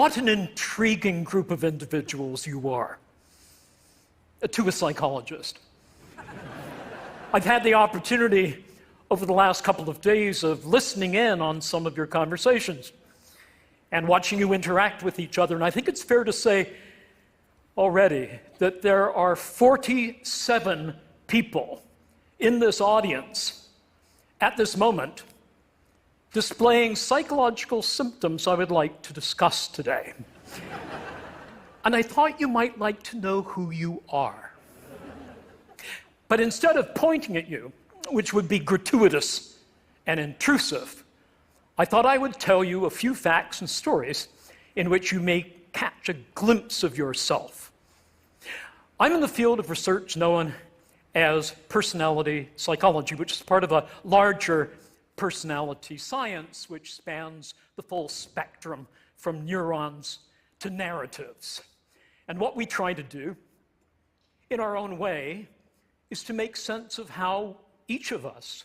What an intriguing group of individuals you are, to a psychologist. I've had the opportunity over the last couple of days of listening in on some of your conversations and watching you interact with each other, and I think it's fair to say already that there are 47 people in this audience at this moment displaying psychological symptoms I would like to discuss today. And I thought you might like to know who you are. But instead of pointing at you, which would be gratuitous and intrusive, I thought I would tell you a few facts and stories in which you may catch a glimpse of yourself. I'm in the field of research known as personality psychology, which is part of a larger personality science which spans the full spectrum from neurons to narratives. And what we try to do, in our own way, is to make sense of how each of us,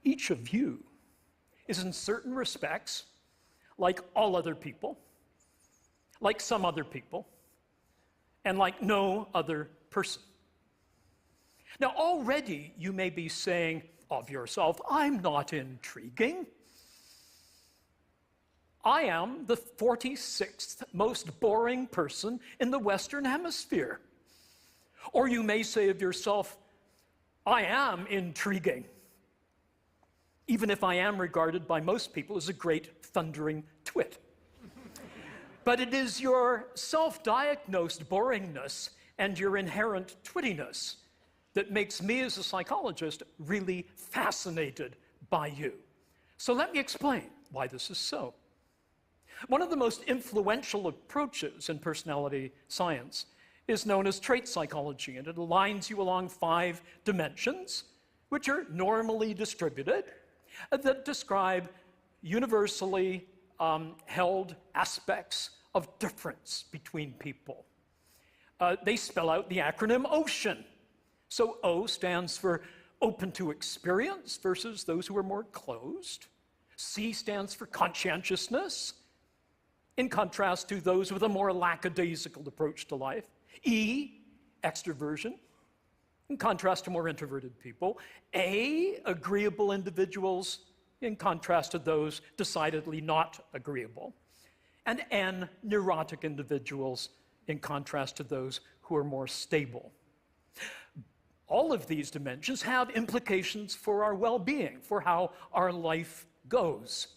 each of you, is in certain respects like all other people, like some other people, and like no other person. Now, already you may be saying of yourself, I'm not intriguing. I am the 46th most boring person in the Western Hemisphere. Or you may say of yourself, I am intriguing, even if I am regarded by most people as a great thundering twit. But it is your self-diagnosed boringness and your inherent twittiness that makes me as a psychologist really fascinated by you. So let me explain why this is so. One of the most influential approaches in personality science is known as trait psychology, and it aligns you along 5 dimensions, which are normally distributed, that describe universally held aspects of difference between people. They spell out the acronym OCEAN. So O stands for open to experience versus those who are more closed. C stands for conscientiousness, in contrast to those with a more lackadaisical approach to life. E, extroversion, in contrast to more introverted people. A, agreeable individuals, in contrast to those decidedly not agreeable. And N, neurotic individuals, in contrast to those who are more stable. All of these dimensions have implications for our well-being, for how our life goes.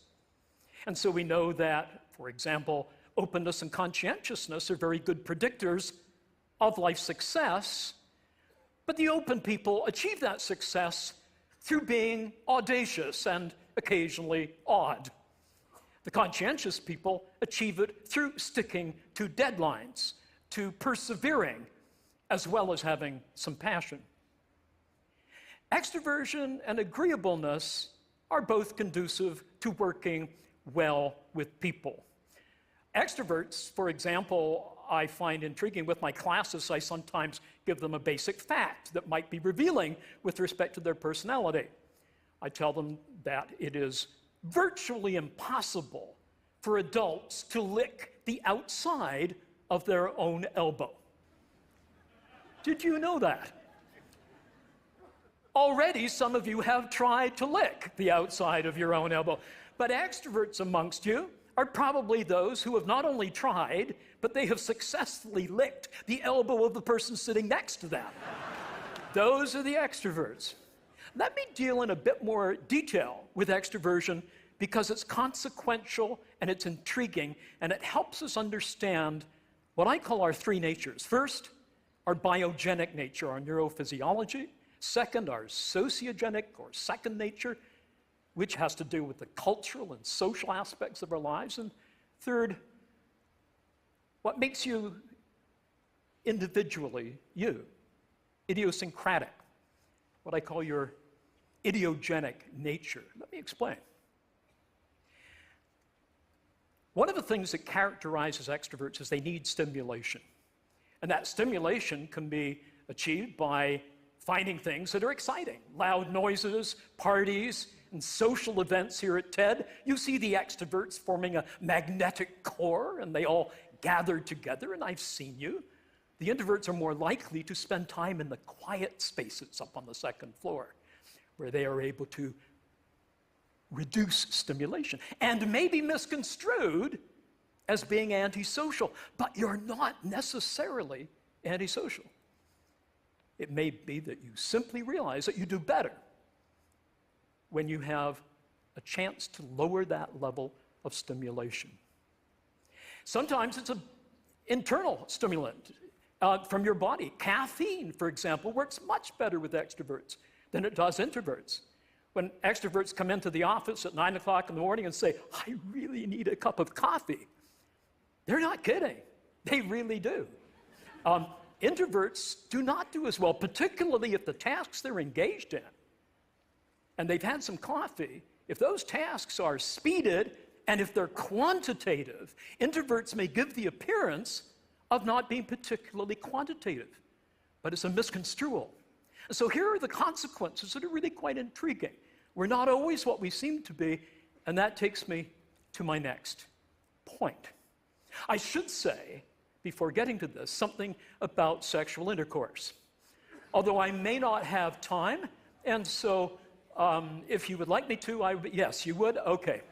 And so we know that, for example, openness and conscientiousness are very good predictors of life success, but the open people achieve that success through being audacious and occasionally odd. The conscientious people achieve it through sticking to deadlines, to persevering, as well as having some passion. Extroversion and agreeableness are both conducive to working well with people. Extroverts, for example, I find intriguing. With my classes, I sometimes give them a basic fact that might be revealing with respect to their personality. I tell them that it is virtually impossible for adults to lick the outside of their own elbow. Did you know that? Already, some of you have tried to lick the outside of your own elbow. But extroverts amongst you are probably those who have not only tried, but they have successfully licked the elbow of the person sitting next to them. Those are the extroverts. Let me deal in a bit more detail with extroversion because it's consequential and it's intriguing, and it helps us understand what I call our 3 natures. First, our biogenic nature, our neurophysiology. Second, our sociogenic or second nature, which has to do with the cultural and social aspects of our lives. And third, what makes you individually you, idiosyncratic, what I call your idiogenic nature. Let me explain. One of the things that characterizes extroverts is they need stimulation. And that stimulation can be achieved by finding things that are exciting. Loud noises, parties, and social events here at TED. You see the extroverts forming a magnetic core, and they all gather together, and I've seen you. The introverts are more likely to spend time in the quiet spaces up on the second floor, where they are able to reduce stimulation and may be misconstrued as being antisocial, but you're not necessarily antisocial. It may be that you simply realize that you do better when you have a chance to lower that level of stimulation. Sometimes it's an internal stimulant from your body. Caffeine, for example, works much better with extroverts than it does introverts. When extroverts come into the office at 9 o'clock in the morning and say, I really need a cup of coffee, they're not kidding. They really do. Introverts do not do as well, particularly if the tasks they're engaged in, and they've had some coffee, if those tasks are speeded and if they're quantitative, introverts may give the appearance of not being particularly quantitative, but it's a misconstrual. So here are the consequences that are really quite intriguing. We're not always what we seem to be, and that takes me to my next point. I should say, before getting to this, something about sexual intercourse. Although I may not have time, and so if you would like me to, yes, you would? Okay.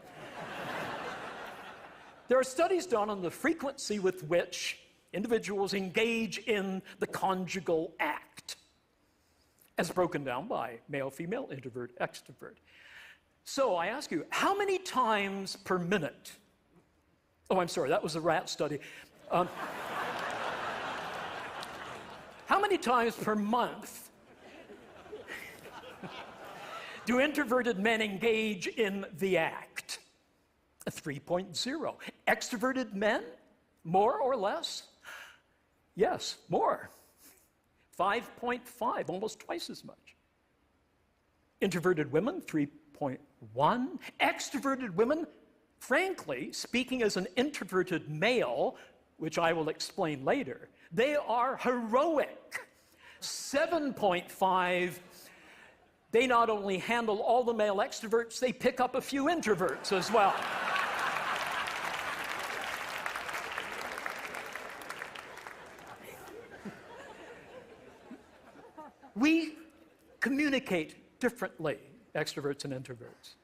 There are studies done on the frequency with which individuals engage in the conjugal act, as broken down by male, female, introvert, extrovert. So I ask you, how many times per minute? Oh, I'm sorry, that was a rat study. How many times per month do introverted men engage in the act? 3.0. Extroverted men, more or less? Yes, more. 5.5, almost twice as much. Introverted women, 3.1. Extroverted women, frankly, speaking as an introverted male, which I will explain later, they are heroic. 7.5, they not only handle all the male extroverts, they pick up a few introverts as well. We communicate differently, extroverts and introverts.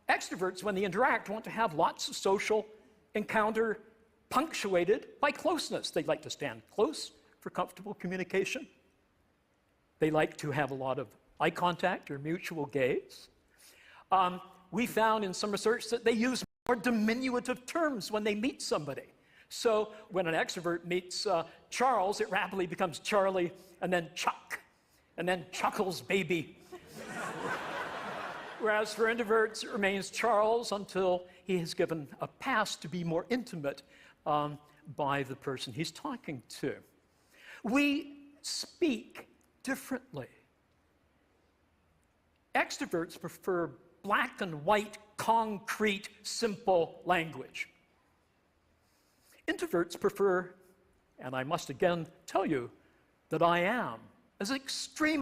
Extroverts, when they interact, want to have lots of social encounter punctuated by closeness. They like to stand close for comfortable communication. They like to have a lot of eye contact or mutual gaze. We found in some research that they use more diminutive terms when they meet somebody. So when an extrovert meets Charles, it rapidly becomes Charlie, and then Chuck, and then Chuckles baby. Whereas for introverts, it remains Charles until he has given a pass to be more intimate by the person he's talking to. We speak differently. Extroverts prefer black and white, concrete, simple language. Introverts prefer, and I must again tell you that I am, as extreme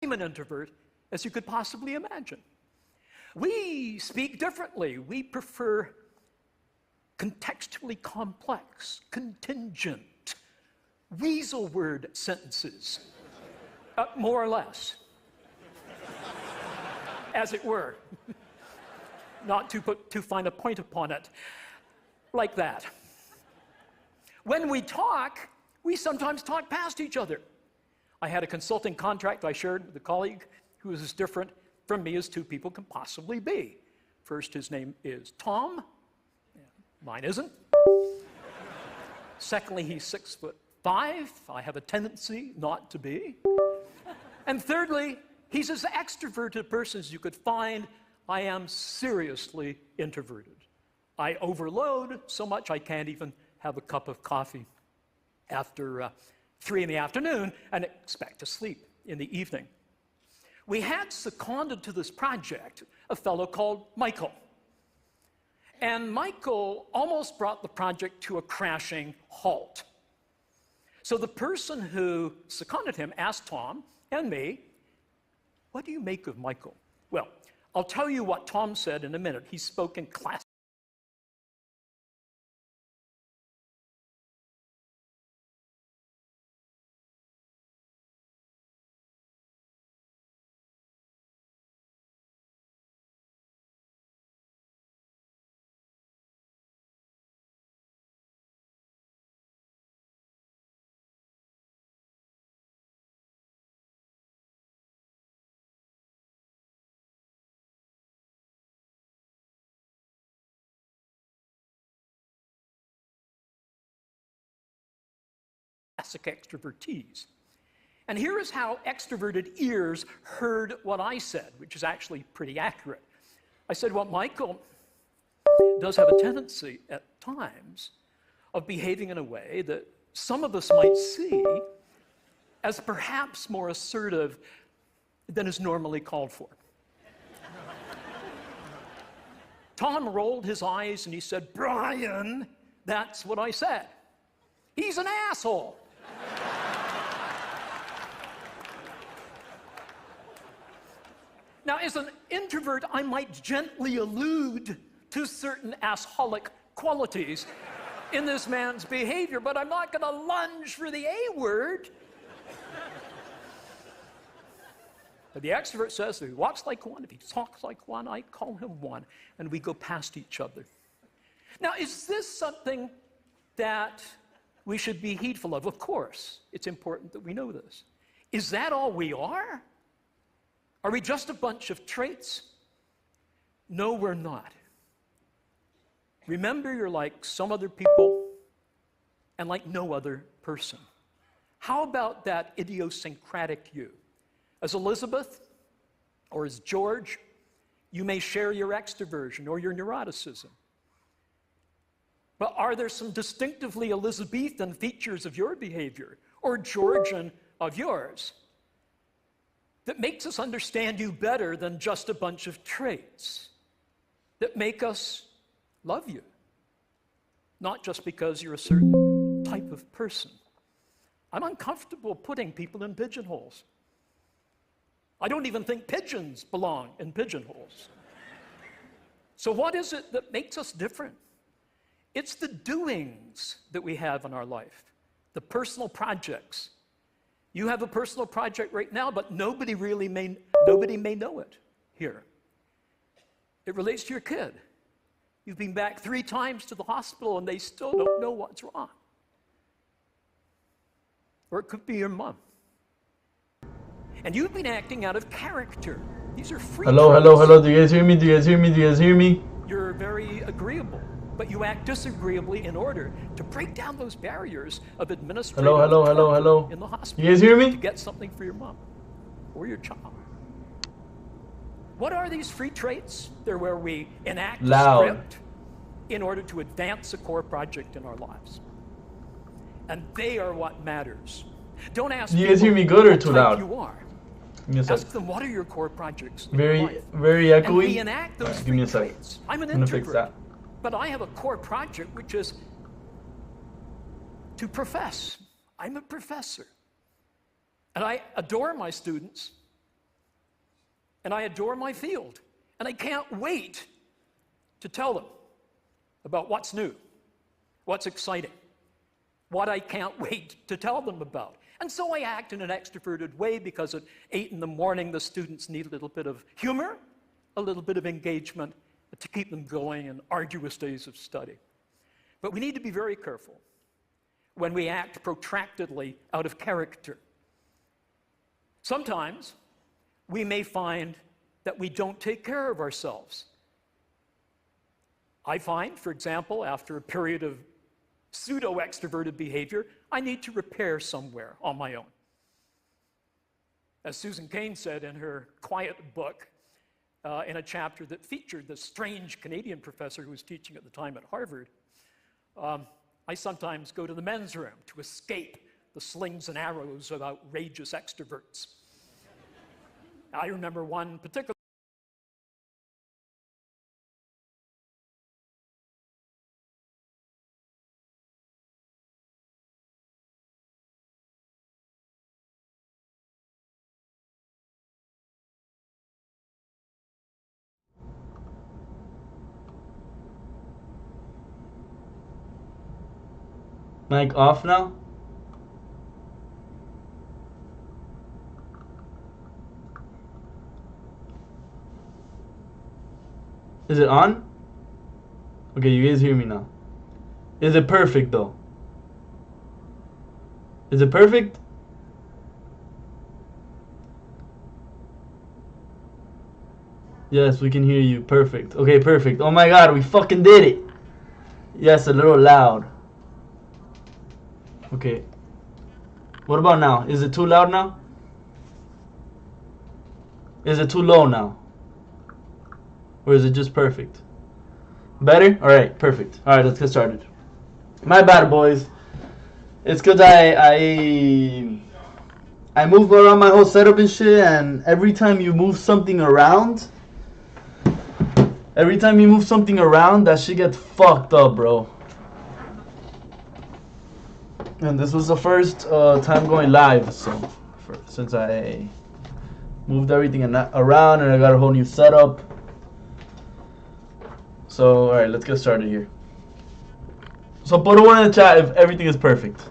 I'm an introvert as you could possibly imagine. We speak differently. We prefer contextually complex, contingent, weasel word sentences, more or less, as it were, not to put too fine a point upon it, like that. When we talk, we sometimes talk past each other. I had a consulting contract I shared with a colleague who is as different from me as two people can possibly be. First, his name is Tom. Mine isn't. Secondly, he's 6'5". I have a tendency not to be. And thirdly, he's as extroverted a person as you could find. I am seriously introverted. I overload so much I can't even have a cup of coffee after 3 in the afternoon and expect to sleep in the evening. We had seconded to this project a fellow called Michael. And Michael almost brought the project to a crashing halt. So the person who seconded him asked Tom and me, "What do you make of Michael?" Well, I'll tell you what Tom said in a minute. He spoke in classic extrovertise. And here is how extroverted ears heard what I said, which is actually pretty accurate. I said, well, Michael does have a tendency at times of behaving in a way that some of us might see as perhaps more assertive than is normally called for. Tom rolled his eyes and he said, "Brian, that's what I said. He's an asshole." Now, as an introvert, I might gently allude to certain assholic qualities in this man's behavior, but I'm not going to lunge for the A word. But the extrovert says if he walks like one, if he talks like one, I call him one, and we go past each other. Now, is this something that we should be heedful of? Of course, it's important that we know this. Is that all we are? Are we just a bunch of traits? No, we're not. Remember, you're like some other people and like no other person. How about that idiosyncratic you? As Elizabeth or as George, you may share your extroversion or your neuroticism. But are there some distinctively Elizabethan features of your behavior or Georgian of yours that makes us understand you better than just a bunch of traits, that make us love you, not just because you're a certain type of person? I'm uncomfortable putting people in pigeonholes. I don't even think pigeons belong in pigeonholes. So what is it that makes us different? It's the doings that we have in our life, the personal projects. You have a personal project right now, but nobody may know it here. It relates to your kid. You've been back 3 times to the hospital and they still don't know what's wrong. Or it could be your mom. And you've been acting out of character. These are free Hello. Do you guys hear me? You're very agreeable, but you act disagreeably in order to break down those barriers of administrative Hello. in the hospital. You guys hear me? To get something for your mom or your child. What are these free traits? They're where we enact a script in order to advance a core project in our lives. And they are what matters. Don't ask you guys hear me good or too loud? You are. Ask them, what are your core projects in very your life? Very echoey. And we enact those Give me a free second. traits. I'm an I'm gonna fix introvert, that. but I have a core project which is to profess. I'm a professor. And I adore my students, and I adore my field, and I can't wait to tell them about what's new, what's exciting, what I can't wait to tell them about. And so I act in an extroverted way because at 8 in the morning, the students need a little bit of humor, a little bit of engagement to keep them going in arduous days of study. But we need to be very careful when we act protractedly out of character. Sometimes we may find that we don't take care of ourselves. I find, for example, after a period of pseudo-extroverted behavior, I need to repair somewhere on my own. As Susan Cain said in her quiet book, in a chapter that featured the strange Canadian professor who was teaching at the time at Harvard, I sometimes go to the men's room to escape the slings and arrows of outrageous extroverts. I remember one particular Mic off now? Is it on? Okay, you guys hear me now. Is it perfect though? Is it perfect? Yes, we can hear you. Perfect. Okay, perfect. Oh my god, we fucking did it. Yes, a little loud. Okay. What about now? Is it too loud now? Is it too low now? Or is it just perfect? Better? Alright, perfect. Alright, let's get started. My bad, boys. It's because I moved around my whole setup and shit, and every time you move something around, that shit gets fucked up, bro. And this was the first time going live, so since I moved everything around and I got a whole new setup. So, alright, let's get started here. So put a one in the chat if everything is perfect.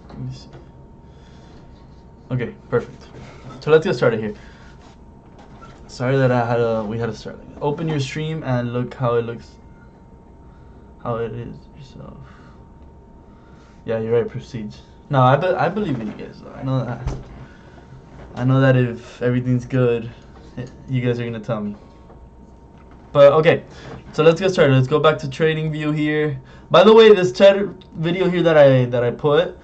Let me see. Okay, perfect. So let's get started here. Sorry that we had to start. Open your stream and look how it looks. How it is yourself. Yeah, you're right. Proceed. No, I believe in you guys. Though. I know that. I know that if everything's good, you guys are gonna tell me. But okay, so let's get started. Let's go back to trading view here. By the way, this TED video here that I put,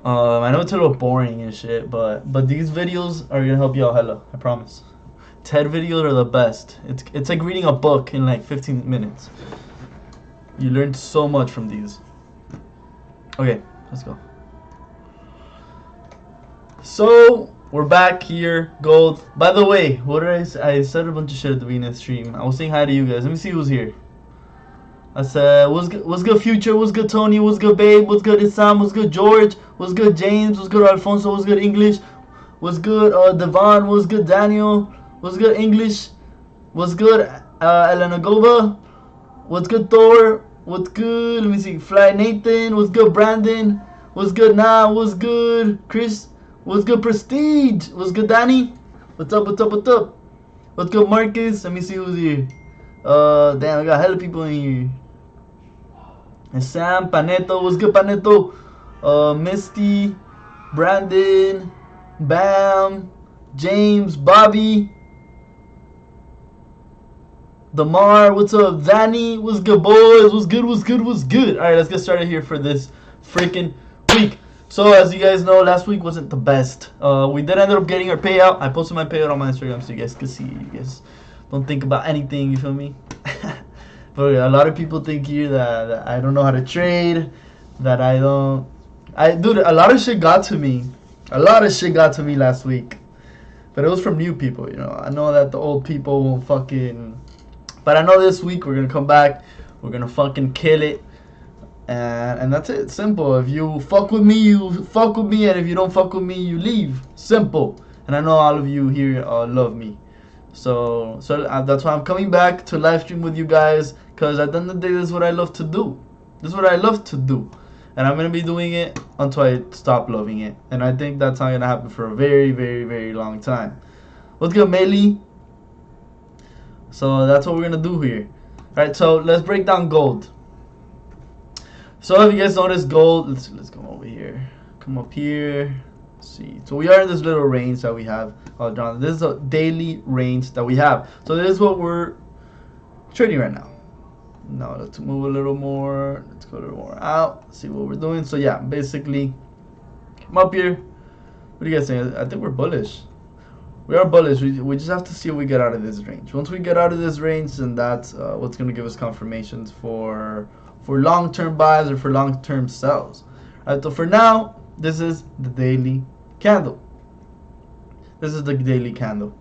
I know it's a little boring and shit, but these videos are gonna help you out hella. I promise. TED videos are the best. It's like reading a book in like 15 minutes. You learn so much from these. Okay, let's go. So we're back here, gold. By the way, what did I say? I said a bunch of shit at the beginning of the stream. I was saying hi to you guys. Let me see who's here. I said, what's good Future, what's good Tony, what's good Babe, what's good Isam, what's good George, what's good James, what's good Alfonso, what's good English, what's good Devon, what's good Daniel, what's good English, what's good Elena Gova, what's good Thor, what's good, let me see, Fly Nathan, what's good Brandon, what's good Nah, what's good Chris, what's good Prestige, what's good Danny, what's up, what's good Marcus, let me see who's here. Damn, I got hella people in here. And Sam, Paneto, what's good Paneto? Misty, Brandon, Bam, James, Bobby, Damar, what's up? Danny, what's good boys? What's good? Alright, let's get started here for this freaking week. So as you guys know, last week wasn't the best. We did end up getting our payout. I posted my payout on my Instagram so you guys can see. You guys don't think about anything, you feel me? But a lot of people think here that I don't know how to trade, that dude, a lot of shit got to me. A lot of shit got to me last week. But it was from new people, you know. I know that the old people won't fucking... But I know this week we're going to come back. We're going to fucking kill it. And that's it. Simple. If you fuck with me, you fuck with me, and if you don't fuck with me, you leave. Simple. And I know all of you here love me. So that's why I'm coming back to live stream with you guys, because at the end of the day, this is what I love to do. This is what I love to do. And I'm going to be doing it until I stop loving it. And I think that's not going to happen for a very, very, very long time. What's good, Melee? So that's what we're going to do here. Alright, so let's break down gold. So if you guys notice gold, let's come over here. Come up here. See, so we are in this little range that we have drawn. This is a daily range that we have. So this is what we're trading right now. Now let's move a little more. Let's go a little more out. See what we're doing. So yeah, basically, come up here. What do you guys think? I think we're bullish. We are bullish. We just have to see if we get out of this range. Once we get out of this range, then that's what's going to give us confirmations for long-term buys or for long-term sells. All right, so for now, this is the daily candle. This is the daily candle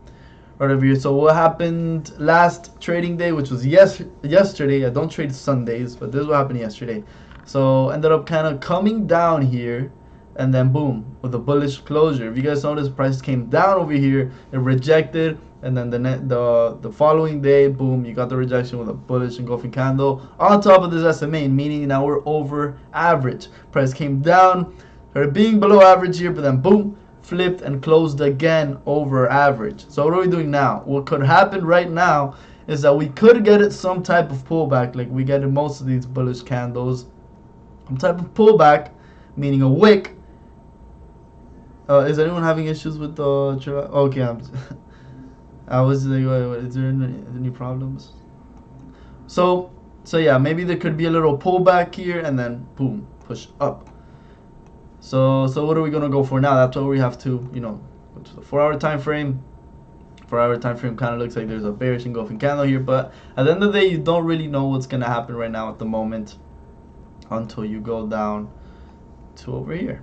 right over here. So what happened last trading day, which was yesterday. I don't trade Sundays, but this is what happened yesterday. So ended up kind of coming down here, and then boom, with a bullish closure. If you guys notice, price came down over here, it rejected, and then the following day, boom, you got the rejection with a bullish engulfing candle on top of this SMA, meaning now we're over average. Price came down, started being below average here, but then boom, flipped and closed again over average. So what are we doing now? What could happen right now is that we could get it some type of pullback, like we get in most of these bullish candles, some type of pullback, meaning a wick. Is anyone having issues with the okay, I was like, is there any problems? So yeah, maybe there could be a little pullback here and then boom, push up. So what are we gonna go for now? That's what we have to, go to the 4-hour time frame. 4-hour time frame kind of looks like there's a bearish engulfing candle here, but at the end of the day, you don't really know what's gonna happen right now at the moment until you go down to over here,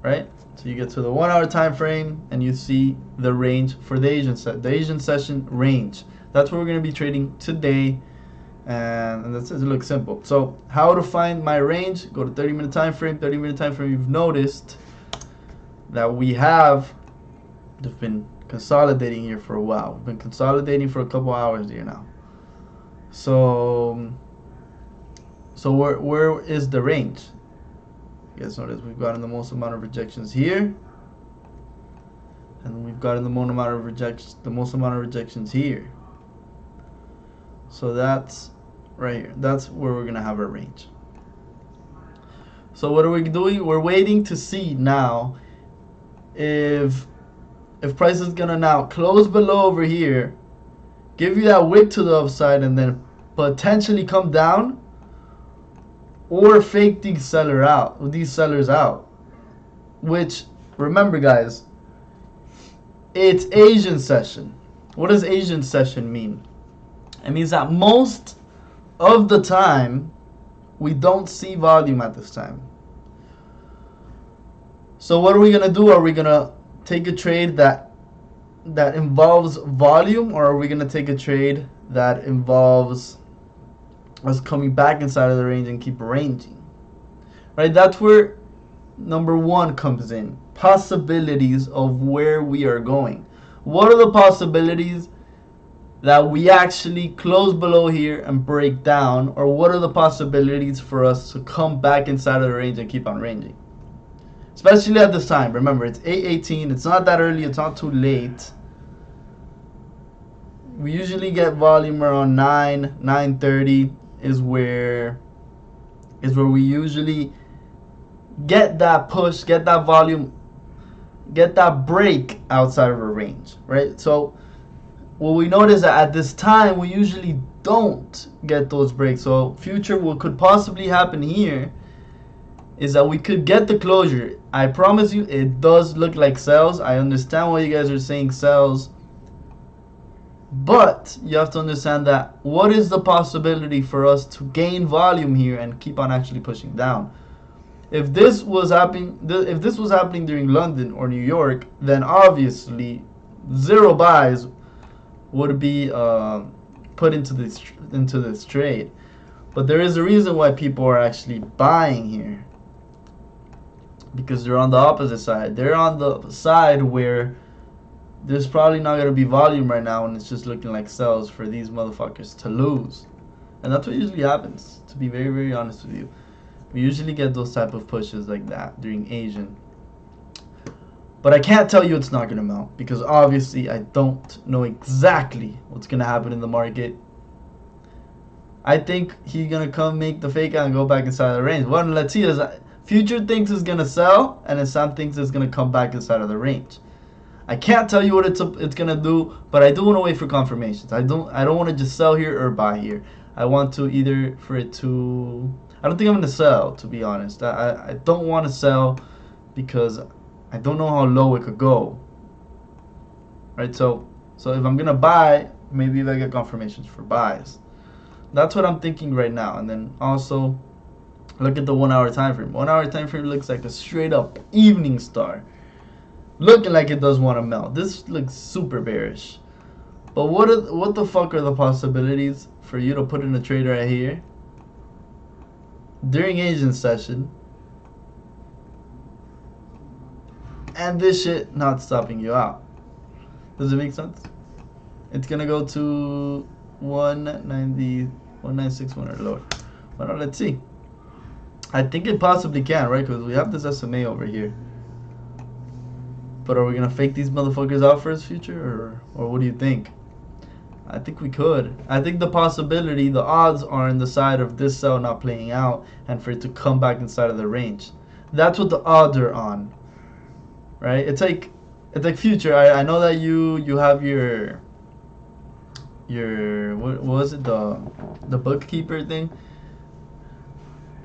right? So you get to the 1-hour time frame and you see the range for the Asian session range. That's what we're going to be trading today, and that's it. It looks simple. So how to find my range? Go to 30-minute time frame. 30-minute time frame. You've noticed that we have just been consolidating here for a while. We've been consolidating for a couple hours here now. So where is the range? You guys notice we've gotten the most amount of rejections here, and we've gotten the most amount of rejections here. So that's right here. That's where we're gonna have our range. So what are we doing? We're waiting to see now if price is gonna now close below over here, give you that wick to the upside, and then potentially come down, or fake these sellers out. Which, remember guys, it's Asian session. What does Asian session mean? It means that most of the time we don't see volume at this time. So what are we gonna do? Are we gonna take a trade that involves volume, or are we gonna take a trade that involves us coming back inside of the range and keep ranging? Right? That's where number one comes in. Possibilities of where we are going. What are the possibilities that we actually close below here and break down, or what are the possibilities for us to come back inside of the range and keep on ranging? Especially at this time. Remember, it's 8:18. It's not that early. It's not too late. We usually get volume around 9:30 is where we usually get that push, get that volume, get that break outside of a range, right? So what we notice that at this time we usually don't get those breaks. So future, what could possibly happen here is that we could get the closure. I promise you, it does look like sells. I understand why you guys are saying sells, but you have to understand that what is the possibility for us to gain volume here and keep on actually pushing down? If this was happening during London or New York, then obviously zero buys would be put into this trade. But there is a reason why people are actually buying here. Because they're on the opposite side. They're on the side where there's probably not going to be volume right now, and it's just looking like sells for these motherfuckers to lose. And that's what usually happens, to be very, very honest with you. We usually get those type of pushes like that during Asian. But I can't tell you it's not going to melt, because obviously I don't know exactly what's going to happen in the market. I think he's going to come make the fake out and go back inside the range. Well, let's see. Future thinks it's going to sell, and then Sam thinks it's going to come back inside of the range. I can't tell you what it's going to do, but I do want to wait for confirmations. I don't want to just sell here or buy here. I want to either for it to... I don't think I'm going to sell, to be honest. I don't want to sell because I don't know how low it could go. Right, so if I'm going to buy, maybe if I get confirmations for buys. That's what I'm thinking right now. And then also, look at the 1 hour time frame. 1 hour time frame looks like a straight up evening star. Looking like it does want to melt. This looks super bearish. But what the fuck are the possibilities for you to put in a trade right here during Asian session and this shit not stopping you out? Does it make sense? It's gonna go to 190, 196 or lower. Well, let's see. I think it possibly can, right? Because we have this SMA over here. But are we gonna fake these motherfuckers out for his future, or what do you think? I think we could. I think the possibility, the odds are in the side of this sell not playing out and for it to come back inside of the range. That's what the odds are on, right? It's like future. I know that you have your what was it, the bookkeeper thing.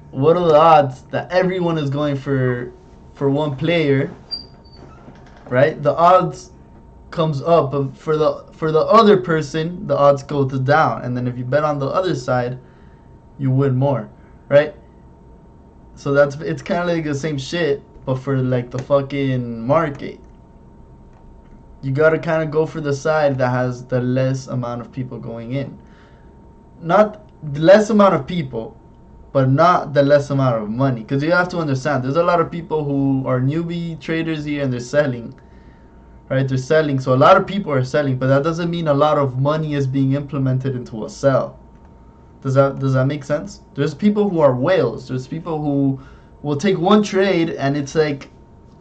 What are the odds that everyone is going for one player? Right, the odds comes up, but for the other person, the odds go to down, and then if you bet on the other side, you win more, right? So it's kind of like the same shit, but for like the fucking market, you gotta kind of go for the side that has the less amount of people going in, not the less amount of people, but not the less amount of money. Because you have to understand, there's a lot of people who are newbie traders here and they're selling, right? They're selling, so a lot of people are selling, but that doesn't mean a lot of money is being implemented into a sell. Does that make sense? There's people who are whales. There's people who will take one trade and it's like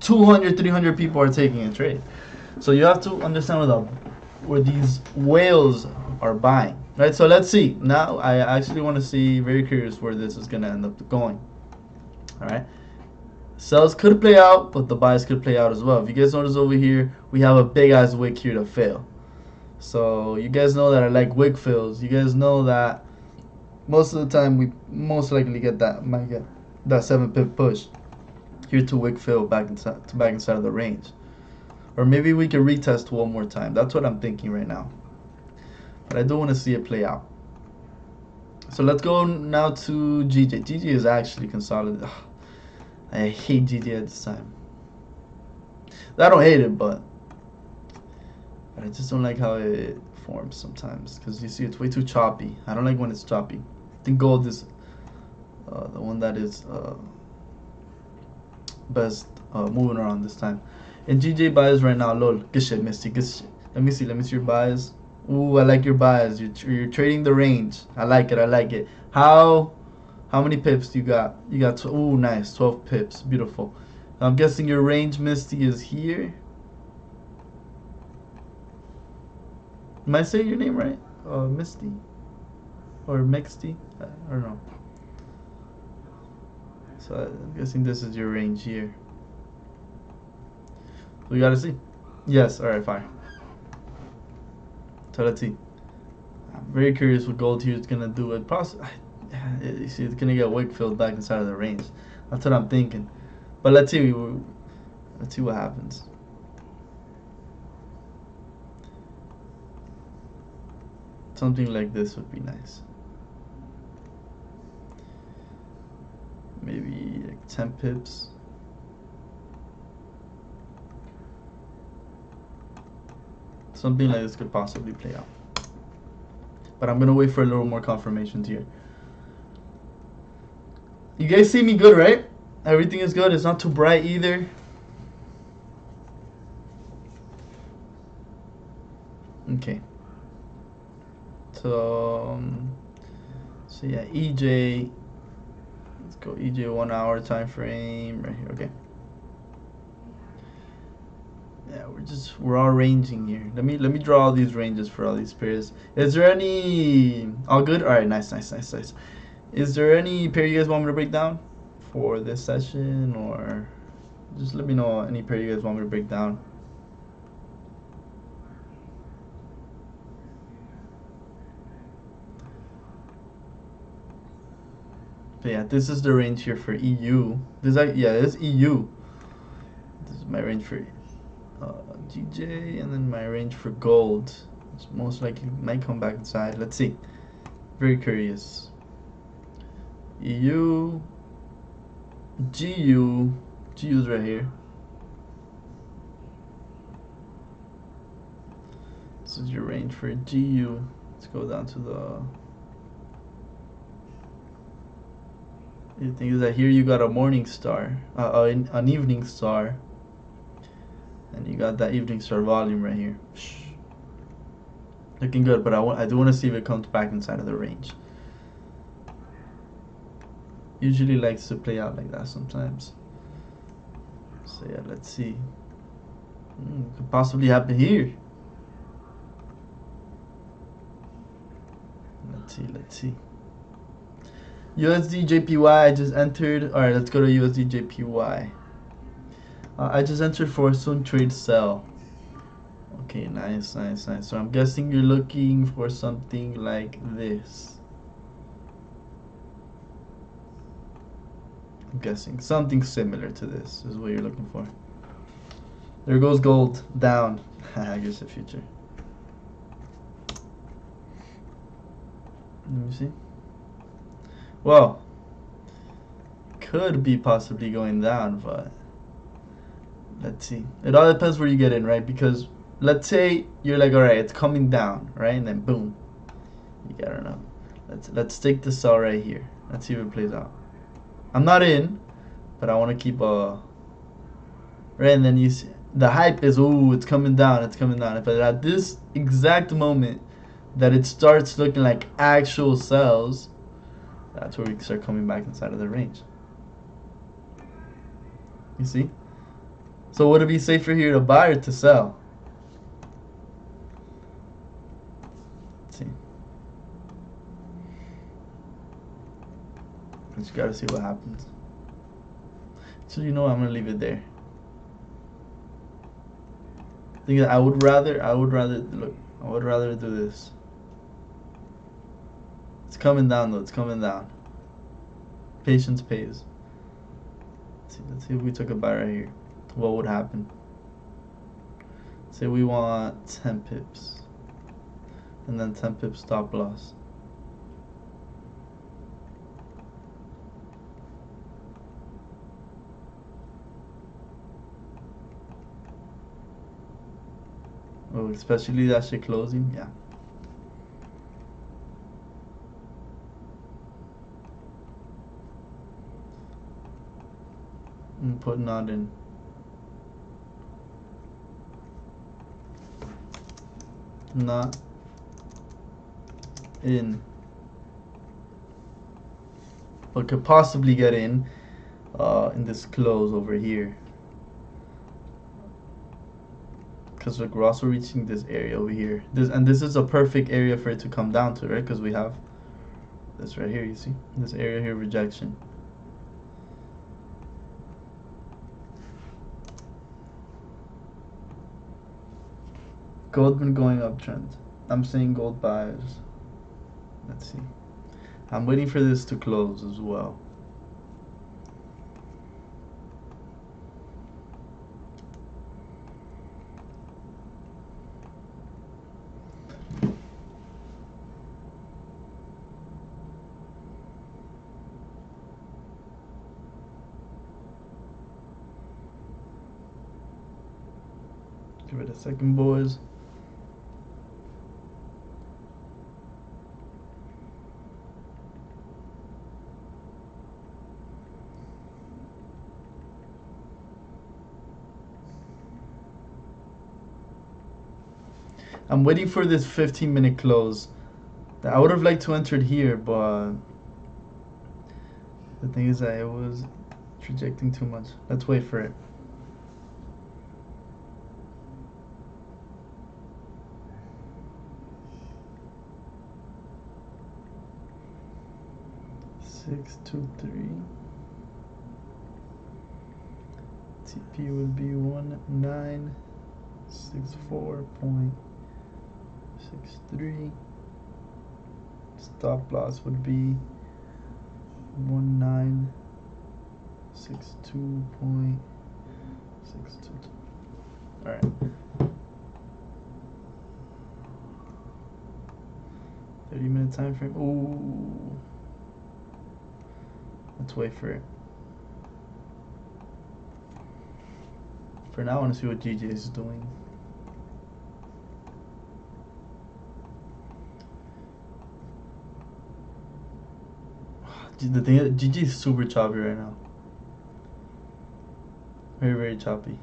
200, 300 people are taking a trade. So you have to understand where these whales are buying. Right, so let's see. Now I actually want to see, very curious where this is going to end up going. Alright. Sells could play out, but the buys could play out as well. If you guys notice over here, we have a big ass wick here to fail. So you guys know that I like wick fills. You guys know that most of the time we most likely might get that 7 pip push here to wick fill back inside of the range. Or maybe we can retest one more time. That's what I'm thinking right now. But I don't want to see it play out. So let's go now to GJ. GJ is actually consolidated. Ugh, I hate GJ at this time. I don't hate it, but I just don't like how it forms sometimes. Because you see, it's way too choppy. I don't like when it's choppy. I think gold is the one that is best moving around this time. And GJ buys right now. Lol, good shit, Misty. Good shit. Let me see your buys. Ooh, I like your buys. You're trading the range. I like it. How many pips do you got? You got ooh, nice, 12 pips. Beautiful. I'm guessing your range, Misty, is here. Am I saying your name right? Misty or Mexty? I don't know. So I'm guessing this is your range here. We gotta see. Yes. All right. Fine. So let's see. I'm very curious what gold here is gonna do. You see, it's gonna get wick filled back inside of the range. That's what I'm thinking. But let's see. Let's see what happens. Something like this would be nice. Maybe like 10 pips. Something like this could possibly play out. But I'm going to wait for a little more confirmations here. You guys see me good, right? Everything is good. It's not too bright either. Okay. So yeah, EJ. Let's go EJ 1 hour time frame right here. Okay. Yeah, we're all ranging here. Let me draw all these ranges for all these pairs. Is there any all good? All right, nice. Is there any pair you guys want me to break down for this session, or just let me know any pair you guys want me to break down? But yeah, this is the range here for EU. This is EU. This is my range for GJ, and then my range for gold. Which most likely might come back inside. Let's see. Very curious. EU, GU's right here. This is your range for GU. Let's go down to the. The thing is that here you got a morning star, an evening star, and you got that evening star volume right here. Looking good, but I do want to see if it comes back inside of the range. Usually likes to play out like that sometimes. So yeah, let's see. Could possibly happen here. Let's see. USD JPY I just entered. Alright, let's go to USD JPY. I just entered for a soon trade sell. Okay, nice. So I'm guessing you're looking for something like this. I'm guessing something similar to this is what you're looking for. There goes gold down. I guess the future. Let me see. Well, could be possibly going down, but let's see. It all depends where you get in, right? Because let's say you're like, all right, it's coming down, right? And then boom, you gotta know. Let's take the sell right here. Let's see if it plays out. I'm not in, but I want to keep a right. And then you see the hype is, ooh, it's coming down. But at this exact moment that it starts looking like actual sells, that's where we start coming back inside of the range. You see? So would it be safer here to buy or to sell? Let's see. Just gotta see what happens. So you know I'm gonna leave it there. I think I would rather do this. It's coming down though, it's coming down. Patience pays. Let's see if we took a buy right here. What would happen? Say we want 10 pips. And then 10 pips stop loss. Oh, especially that shit closing, yeah. I'm putting not in. Not in. But could possibly get in this close over here. Because we're also reaching this area over here. This is a perfect area for it to come down to, right? Because we have this right here, you see? This area here, rejection. Gold been going uptrend. I'm saying gold buys. Let's see. I'm waiting for this to close as well. Give it a second, boys. I'm waiting for this 15-minute close. I would have liked to enter it here, but the thing is I was rejecting too much. Let's wait for it. Six, 2, 3. TP would be 1964.63. Stop loss would be 1962.622. All right. 30-minute time frame. Ooh. Let's wait for it. For now, I want to see what GJ is doing. The thing is, GG is super choppy right now. Very, very choppy.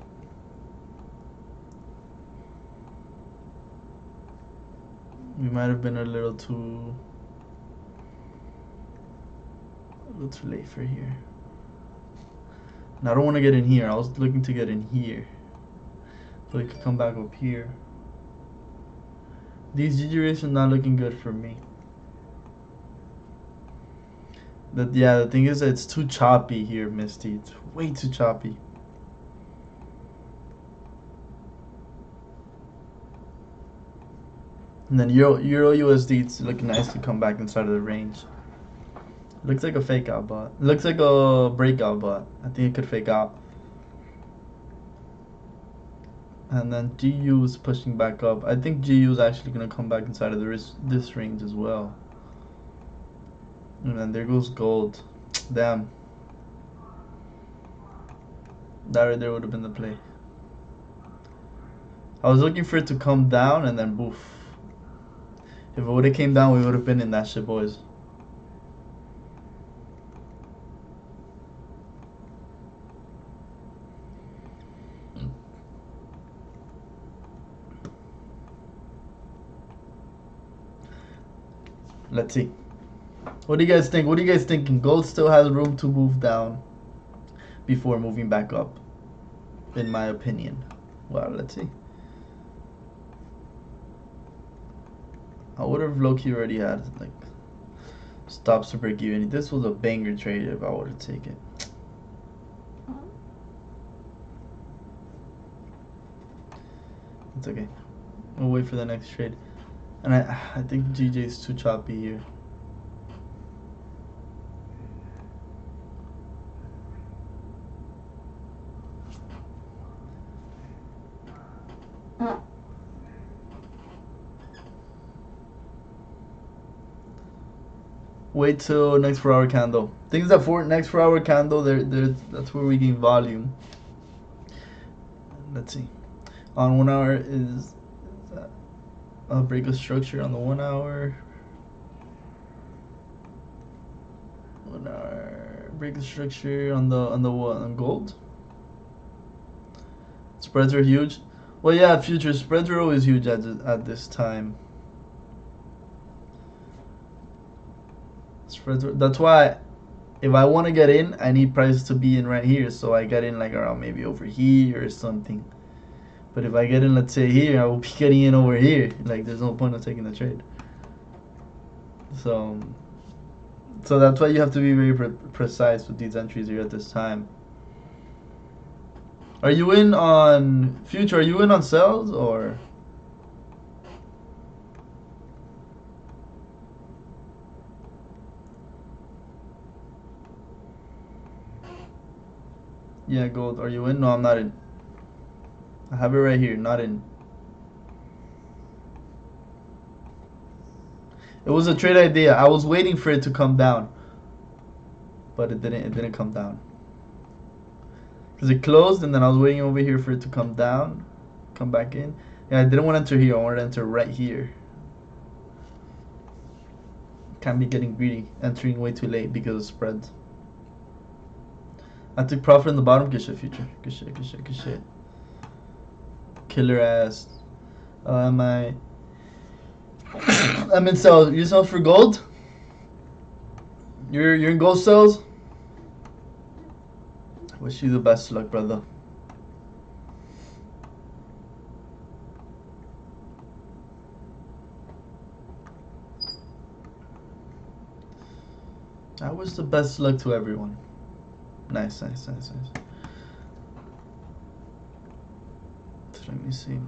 We might have been a little too late for here. And I don't want to get in here. I was looking to get in here, so we could come back up here. These GG rates are not looking good for me. Yeah, the thing is that it's too choppy here, Misty. It's way too choppy. And then Euro USD, it's looking nice to come back inside of the range. Looks like a fake out, but it looks like a breakout, but I think it could fake out. And then GU is pushing back up. I think GU is actually gonna come back inside of this range as well. And then there goes gold. Damn. That right there would have been the play. I was looking for it to come down and then boof. If it would have came down, we would have been in that shit, boys. Let's see. What do you guys think? What are you guys thinking? Gold still has room to move down before moving back up, in my opinion. Well, let's see. I would have low-key already had like stops to break even. This was a banger trade if I would have taken it. It's okay. We'll wait for the next trade. And I think GJ is too choppy here. Wait till next 4-hour candle. Things that for next 4-hour candle, that's where we gain volume. Let's see. On 1 hour is I'll break a structure on the 1 hour. 1 hour break a structure on the what, on gold. Spreads are huge. Well, yeah, future spreads are always huge at this time. Spreads. That's why, if I want to get in, I need price to be in right here. So I get in like around maybe over here or something. But if I get in, let's say here, I will be getting in over here. Like, there's no point of taking the trade. So that's why you have to be very precise with these entries here at this time. Are you in on future? Are you in on sales or? Yeah, gold. Are you in? No, I'm not in. I have it right here. Not in. It was a trade idea. I was waiting for it to come down, but it didn't. It didn't come down because it closed, and then I was waiting over here for it to come down, come back in. Yeah, I didn't want to enter here. I wanted to enter right here. Can't be getting greedy, entering way too late because of spreads. I took profit in the bottom. Good shit, future. Good shit, good shit, good shit. Killer ass. Am I I'm in sales. You sell for gold? You're in gold sales? Wish you the best of luck, brother. I wish the best luck to everyone. Nice. So let me see.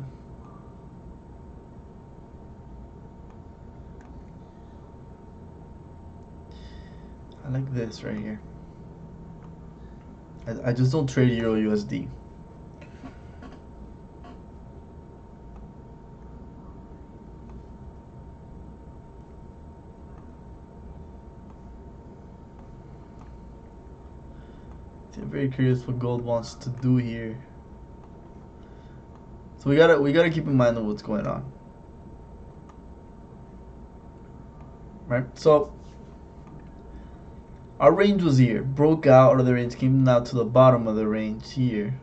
I like this right here. I just don't trade Euro USD. I'm very curious what gold wants to do here. So we gotta keep in mind of what's going on. Right? So our range was here, broke out of the range, came down to the bottom of the range here.